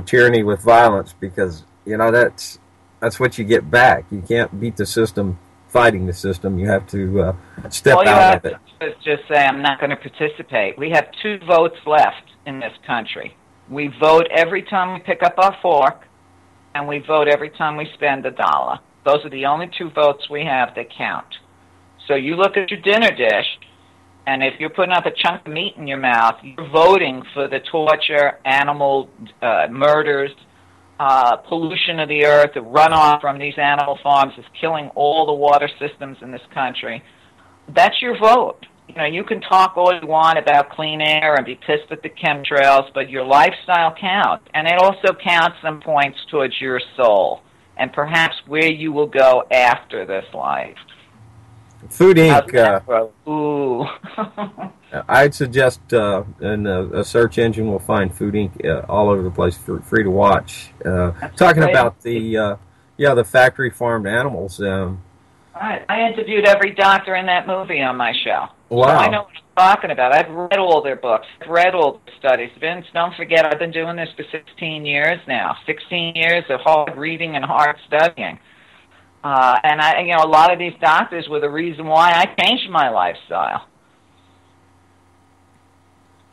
tyranny with violence, because, that's what you get back. You can't beat the system fighting the system. You have to step out of it. Just say, I'm not going to participate. We have 2 votes left in this country. We vote every time we pick up our fork, and we vote every time we spend $1. Those are the only 2 votes we have that count. So you look at your dinner dish, and if you're putting up a chunk of meat in your mouth, you're voting for the torture, animal murders, pollution of the earth, the runoff from these animal farms is killing all the water systems in this country. That's your vote. You can talk all you want about clean air and be pissed at the chemtrails, but your lifestyle counts. And it also counts some points towards your soul and perhaps where you will go after this life. Food Inc. Ooh. I'd suggest in a search engine will find Food Inc. All over the place, for free to watch. Talking about the factory farmed animals. I interviewed every doctor in that movie on my show. Wow. So I know what I'm talking about. I've read all their books. I've read all the studies. Vince, don't forget, I've been doing this for 16 years now. 16 years of hard reading and hard studying. And a lot of these doctors were the reason why I changed my lifestyle.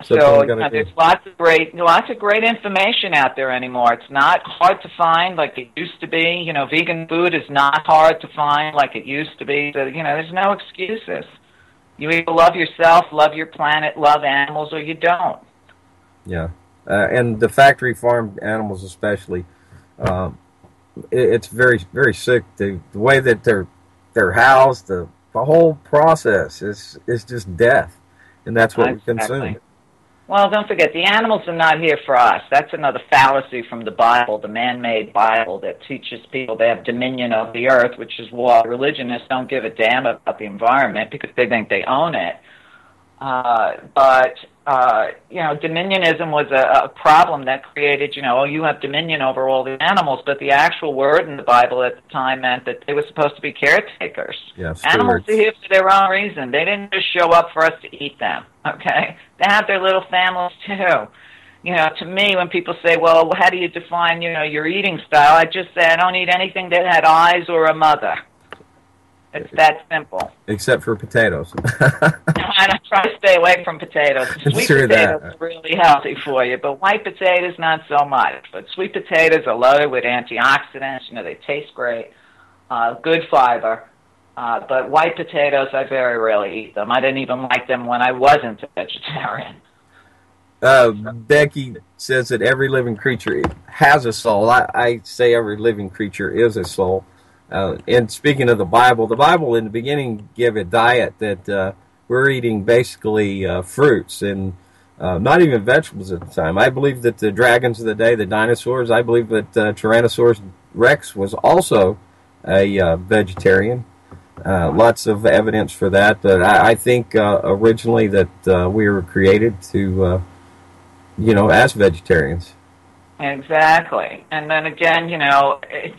So there's lots of great information out there anymore. It's not hard to find like it used to be. Vegan food is not hard to find like it used to be. So, there's no excuses. You either love yourself, love your planet, love animals, or you don't. Yeah, and the factory farmed animals especially. It's very, very sick. The way that they're housed, the whole process is just death, and that's what we consume. Well, don't forget, the animals are not here for us. That's another fallacy from the Bible, the man-made Bible that teaches people they have dominion over the earth, which is why religionists don't give a damn about the environment because they think they own it. But dominionism was a problem that created, you have dominion over all the animals, but the actual word in the Bible at the time meant that they were supposed to be caretakers. Yeah, animals are here for their own reason. They didn't just show up for us to eat them, okay? They have their little families, too. To me, when people say, well, how do you define, your eating style, I just say I don't eat anything that had eyes or a mother. It's that simple. Except for potatoes. I try to stay away from potatoes. Sweet potatoes are really healthy for you, but white potatoes not so much. But sweet potatoes are loaded with antioxidants. They taste great, good fiber. But white potatoes, I very rarely eat them. I didn't even like them when I wasn't a vegetarian. Becky says that every living creature has a soul. I say every living creature is a soul. And speaking of the Bible in the beginning gave a diet that we're eating basically fruits and not even vegetables at the time. I believe that the dragons of the day, the dinosaurs, I believe that Tyrannosaurus Rex was also a vegetarian. Lots of evidence for that. But I think originally that we were created to, as vegetarians. Exactly. And then again,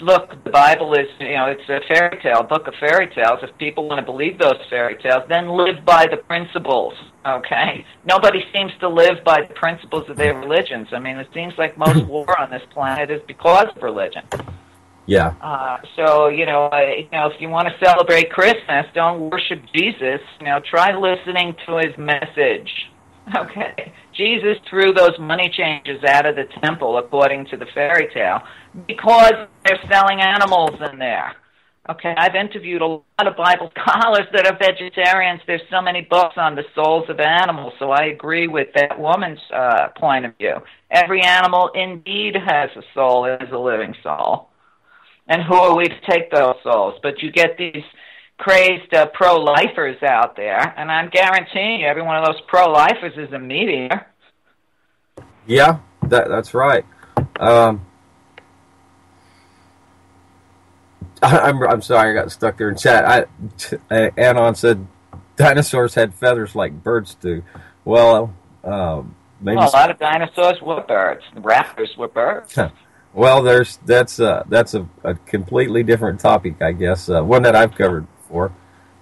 look, the Bible is, it's a fairy tale, book of fairy tales. If people want to believe those fairy tales, then live by the principles, okay? Nobody seems to live by the principles of their religions. I mean, it seems like most war on this planet is because of religion. Yeah. So, if you want to celebrate Christmas, don't worship Jesus. Try listening to his message. Okay. Jesus threw those money changers out of the temple, according to the fairy tale, because they're selling animals in there. Okay, I've interviewed a lot of Bible scholars that are vegetarians. There's so many books on the souls of animals, so I agree with that woman's point of view. Every animal indeed has a soul, it is a living soul. And who are we to take those souls? But you get these crazed pro-lifers out there, and I'm guaranteeing you every one of those pro-lifers is a meteor. Yeah, that's right. I'm sorry, I got stuck there in chat. Anon said dinosaurs had feathers like birds do. Well, maybe a lot of dinosaurs were birds. Raptors were birds. Well, that's a completely different topic, I guess. One that I've covered before.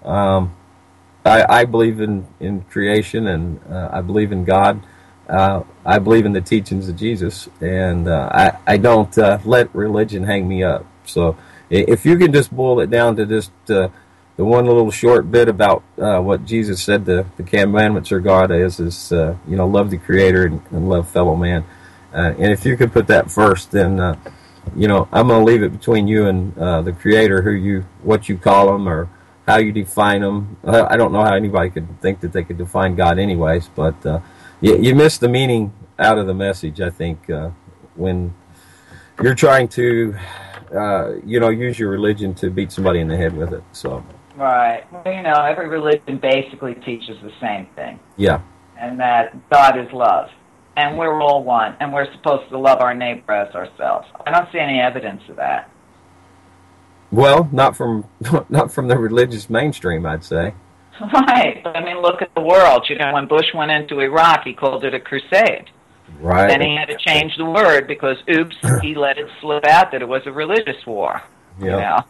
I believe in creation, and I believe in God. I believe in the teachings of Jesus, and I don't let religion hang me up. So if you can just boil it down to just the one little short bit about what Jesus said, the commandments of God is love the Creator and love fellow man. And if you could put that first, then I'm going to leave it between you and the Creator, what you call them or how you define them. I don't know how anybody could think that they could define God, anyways. But you miss the meaning out of the message, I think, when you're trying to use your religion to beat somebody in the head with it. So. Right. Well, every religion basically teaches the same thing. Yeah. And that God is love. And we're all one, and we're supposed to love our neighbor as ourselves. I don't see any evidence of that. Well, not from the religious mainstream, I'd say. Right. But, look at the world. When Bush went into Iraq, he called it a crusade. Right. Then he had to change the word because, oops, he let it slip out that it was a religious war. Yep.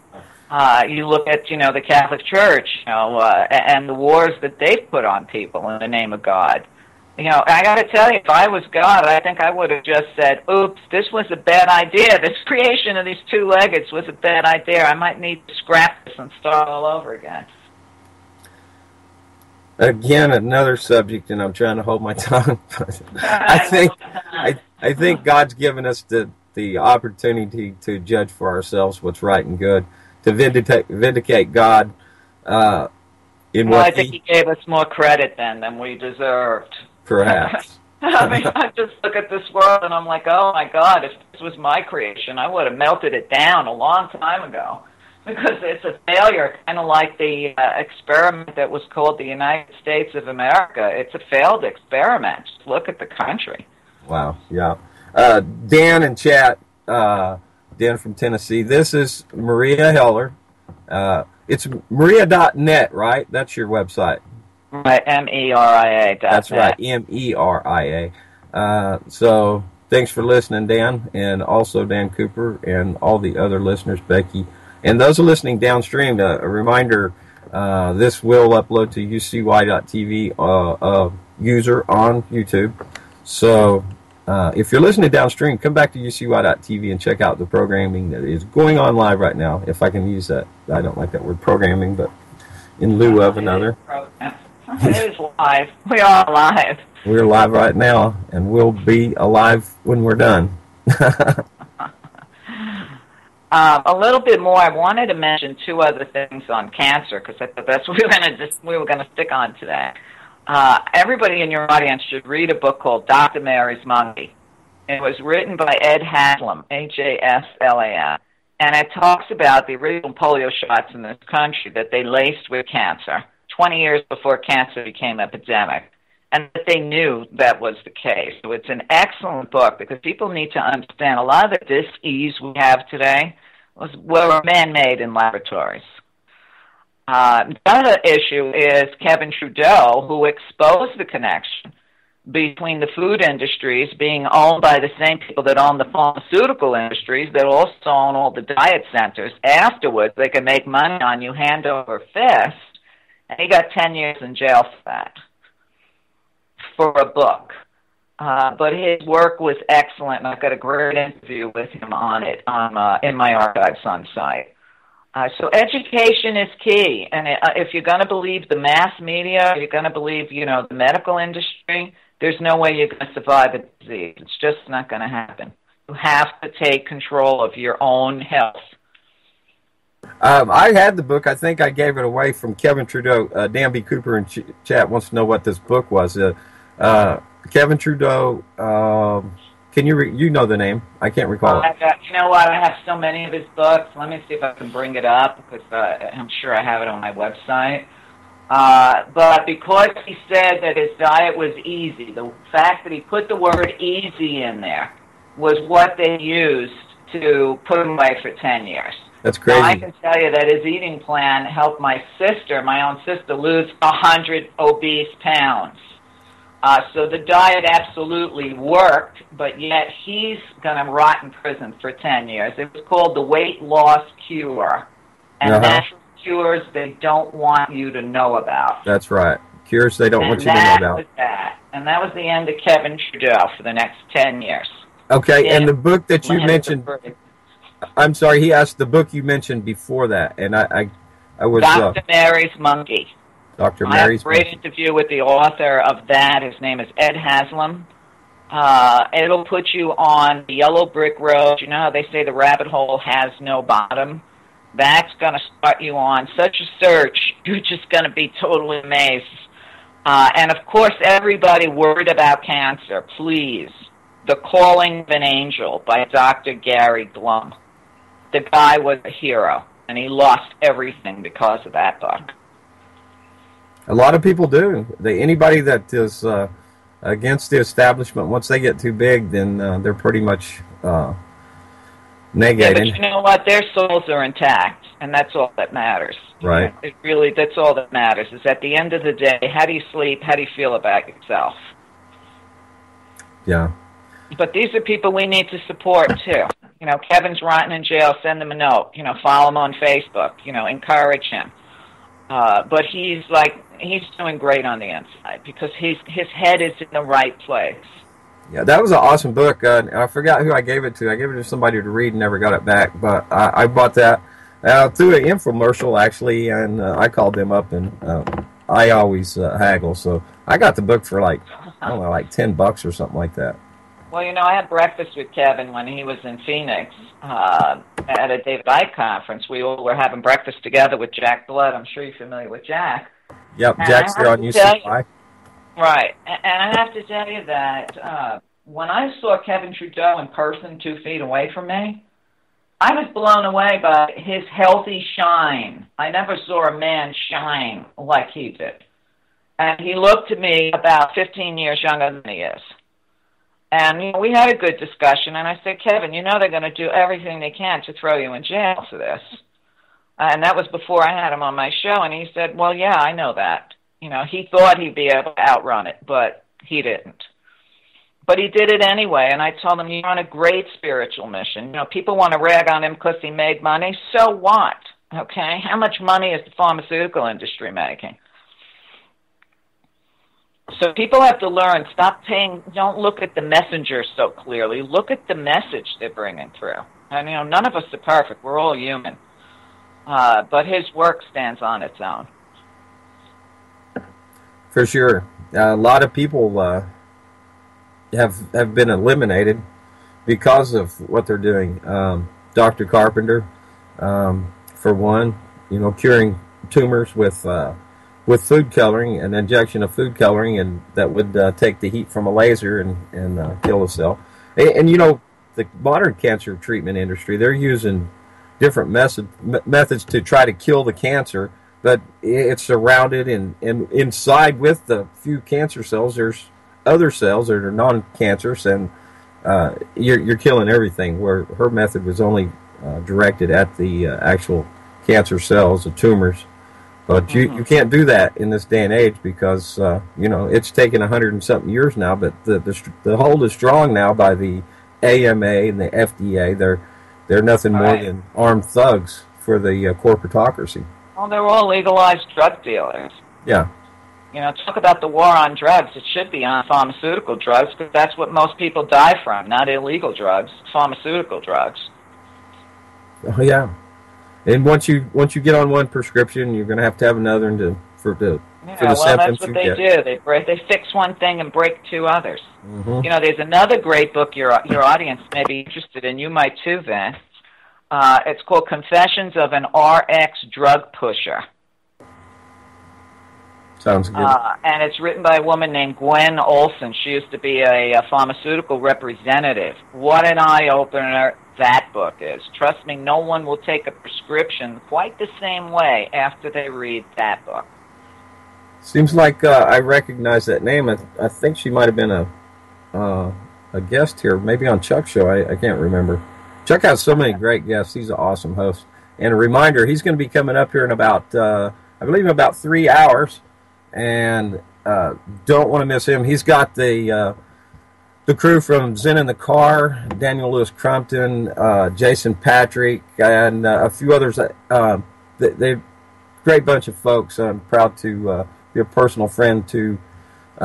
You look at, the Catholic Church, and the wars that they've put on people in the name of God. I got to tell you, if I was God, I think I would have just said, oops, this was a bad idea. This creation of these two-leggeds was a bad idea. I might need to scrap this and start all over again. Again, another subject, and I'm trying to hold my tongue. I think God's given us the opportunity to judge for ourselves what's right and good, to vindicate God I think he gave us more credit than we deserved. Perhaps. I just look at this world and I'm like, oh my God, if this was my creation, I would have melted it down a long time ago. Because it's a failure, kind of like the experiment that was called the United States of America. It's a failed experiment. Just look at the country. Wow, yeah. Dan in chat, Dan from Tennessee, this is Meria Heller. It's Meria.net, right? That's your website. Right, MERIA. That's right, MERIA. So thanks for listening, Dan, and also Dan Cooper and all the other listeners, Becky. And those are listening downstream, a reminder, this will upload to UCY.TV user on YouTube. So if you're listening downstream, come back to UCY.TV and check out the programming that is going on live right now, if I can use that. I don't like that word programming, but in lieu of another. It is live. We are live. We're live right now, and we'll be alive when we're done. A little bit more. I wanted to mention two other things on cancer because I thought that's what we were going to stick on today. Everybody in your audience should read a book called Dr. Mary's Monkey. It was written by Ed Haslam, Haslam, and it talks about the original polio shots in this country that they laced with cancer 20 years before cancer became epidemic, and that they knew that was the case. So it's an excellent book because people need to understand a lot of the dis-ease we have today were man-made in laboratories. The other issue is Kevin Trudeau, who exposed the connection between the food industries being owned by the same people that own the pharmaceutical industries that also own all the diet centers. Afterwards, they can make money on you hand over fist, and he got 10 years in jail for that, for a book. But his work was excellent, and I've got a great interview with him on it in my archives on site. So education is key, and if you're going to believe the mass media, you're going to believe, the medical industry, there's no way you're going to survive a disease. It's just not going to happen. You have to take control of your own health. I had the book. I think I gave it away from Kevin Trudeau. Dan B. Cooper in chat wants to know what this book was. Kevin Trudeau, can you know the name? I can't recall it. You know what? I have so many of his books. Let me see if I can bring it up, because I'm sure I have it on my website. But because he said that his diet was easy, the fact that he put the word easy in there was what they used to put him away for 10 years. That's crazy. Now, I can tell you that his eating plan helped my own sister, lose 100 obese pounds. So the diet absolutely worked, but yet he's going to rot in prison for 10 years. It was called the weight loss cure. And natural cures they don't want you to know about. That's right. Cures they don't want you to know about. And that was the end of Kevin Trudeau for the next 10 years. Okay, and the book that you mentioned, I'm sorry, he asked the book you mentioned before that, and I was... Dr. Mary's Monkey. Dr. Mary's Monkey. I have a great interview with the author of that. His name is Ed Haslam. It'll put you on the yellow brick road. You know how they say the rabbit hole has no bottom? That's going to start you on such a search. You're just going to be totally amazed. And, of course, everybody worried about cancer, please. The Calling of an Angel by Dr. Gary Glum. The guy was a hero, and he lost everything because of that book. A lot of people do. Anybody that is against the establishment, once they get too big, then they're pretty much negated. Yeah, but you know what? Their souls are intact, and that's all that matters. Right. That's all that matters, is at the end of the day, how do you sleep? How do you feel about yourself? Yeah. But these are people we need to support, too. Kevin's rotting in jail, send him a note. Follow him on Facebook. Encourage him. But he's doing great on the inside because his head is in the right place. Yeah, that was an awesome book. I forgot who I gave it to. I gave it to somebody to read and never got it back. But I bought that through an infomercial, actually, and I called them up, and I always haggle. So I got the book for like $10 or something like that. Well, I had breakfast with Kevin when he was in Phoenix at a David Icke conference. We all were having breakfast together with Jack Blood. I'm sure you're familiar with Jack. Yep, Jack's there on UCI. Right, and I have to tell you that when I saw Kevin Trudeau in person 2 feet away from me, I was blown away by his healthy shine. I never saw a man shine like he did. And he looked to me about 15 years younger than he is. And we had a good discussion, and I said, Kevin, they're going to do everything they can to throw you in jail for this. And that was before I had him on my show, and he said, well, yeah, I know that. He thought he'd be able to outrun it, but he didn't. But he did it anyway, and I told him, you're on a great spiritual mission. People want to rag on him because he made money. So what? Okay? How much money is the pharmaceutical industry making? So people have to learn, don't look at the messenger so clearly. Look at the message they're bringing through. And, none of us are perfect. We're all human. But his work stands on its own. For sure. A lot of people have been eliminated because of what they're doing. Dr. Carpenter, for one, curing tumors with food coloring, an injection of food coloring, and that would take the heat from a laser and kill a cell. And the modern cancer treatment industry, they're using different methods to try to kill the cancer, but it's surrounded and inside with the few cancer cells, there's other cells that are non-cancerous, and you're killing everything, where her method was only directed at the actual cancer cells, the tumors. But you can't do that in this day and age because, it's taken 100 and something years now, but the hold is strong now by the AMA and the FDA. They're nothing more than armed thugs for the corporatocracy. Well, they're all legalized drug dealers. Yeah. Talk about the war on drugs. It should be on pharmaceutical drugs because that's what most people die from, not illegal drugs, pharmaceutical drugs. Oh, yeah. And once you get on one prescription, you're going to have another for the symptoms that's what they do. They fix one thing and break two others. Mm-hmm. There's another great book your audience may be interested in. You might too, Vince. It's called Confessions of an RX Drug Pusher. Sounds good. And it's written by a woman named Gwen Olson. She used to be a pharmaceutical representative. What an eye-opener that book is. Trust me, no one will take a prescription quite the same way after they read that book. Seems like I recognize that name. I think she might have been a guest here, maybe on Chuck's show. I can't remember. Chuck has so many great guests. He's an awesome host. And a reminder, he's going to be coming up here in about, I believe, about 3 hours. And don't want to miss him. He's got the crew from Zen in the Car, Daniel Lewis Crumpton, Jason Patrick, and a few others. They're a great bunch of folks. I'm proud to be a personal friend to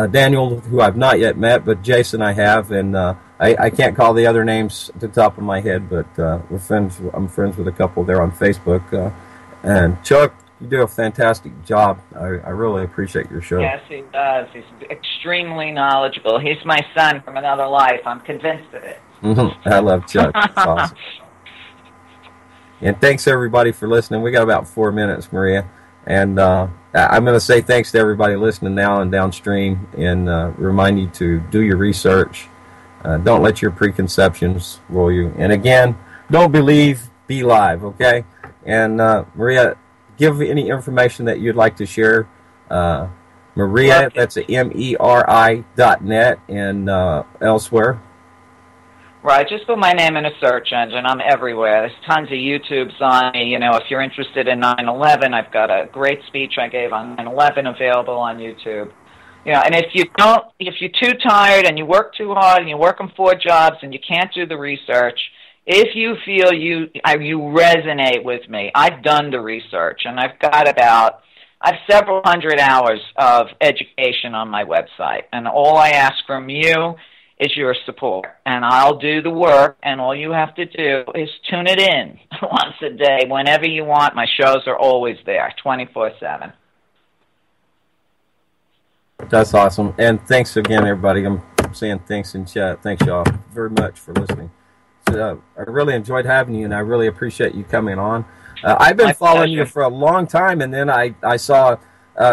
Daniel, who I've not yet met, but Jason I have. And I can't call the other names at the top of my head, but we're friends. I'm friends with a couple there on Facebook. And Chuck, you do a fantastic job. I really appreciate your show. Yes, he does. He's extremely knowledgeable. He's my son from another life. I'm convinced of it. I love Chuck. That's awesome. And thanks, everybody, for listening. We got about 4 minutes, Meria. And I'm going to say thanks to everybody listening now and downstream and remind you to do your research. Don't let your preconceptions rule you. And again, don't believe, be live, okay? And Meria, give any information that you'd like to share. Meria, that's a MERI.net and elsewhere. Right, just put my name in a search engine. I'm everywhere. There's tons of YouTubes on me. If you're interested in 9/11, I've got a great speech I gave on 9/11 available on YouTube. And if you're too tired and you work too hard and you're working 4 jobs and you can't do the research, if you feel you resonate with me, I've done the research, and I've several hundred hours of education on my website, and all I ask from you is your support, and I'll do the work, and all you have to do is tune it in once a day, whenever you want. My shows are always there, 24/7. That's awesome, and thanks again, everybody. I'm saying thanks in chat. Thanks, y'all, very much for listening. I really enjoyed having you, and I really appreciate you coming on. I've been following you for a long time, and then I saw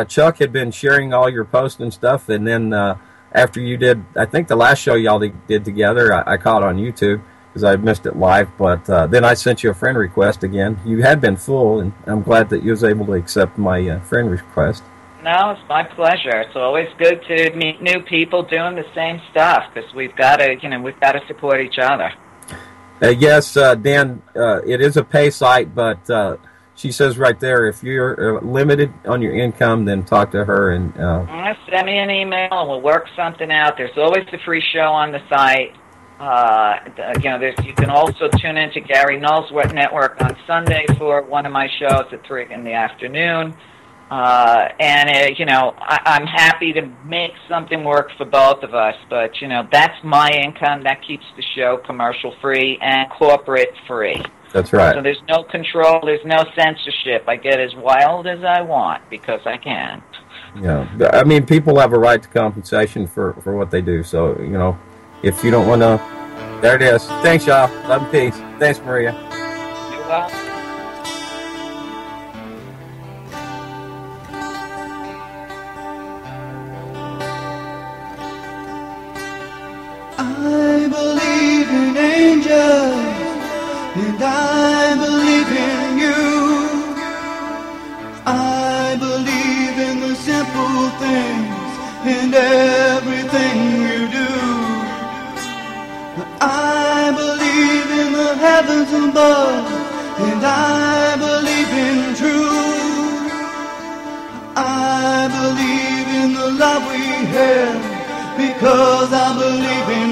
Chuck had been sharing all your posts and stuff, and then after you did, I think the last show y'all did together, I caught it on YouTube because I missed it live, but then I sent you a friend request again. You had been full, and I'm glad that you was able to accept my friend request. No, it's my pleasure. It's always good to meet new people doing the same stuff because we've got to support each other. Yes, Dan, it is a pay site, but she says right there, if you're limited on your income, then talk to her. And send me an email, and we'll work something out. There's always a free show on the site. You can also tune in to Gary Null's Network on Sunday for one of my shows at 3 in the afternoon. I'm happy to make something work for both of us, but, that's my income. That keeps the show commercial-free and corporate-free. That's right. So there's no control, there's no censorship. I get as wild as I want because I can. Yeah, I mean, people have a right to compensation for what they do, so, if you don't want to, there it is. Thanks, y'all. Love and peace. Thanks, Meria. You're welcome. I believe in angels, and I believe in you. I believe in the simple things and everything you do. I believe in the heavens above, and I believe in truth. love we have, because I believe in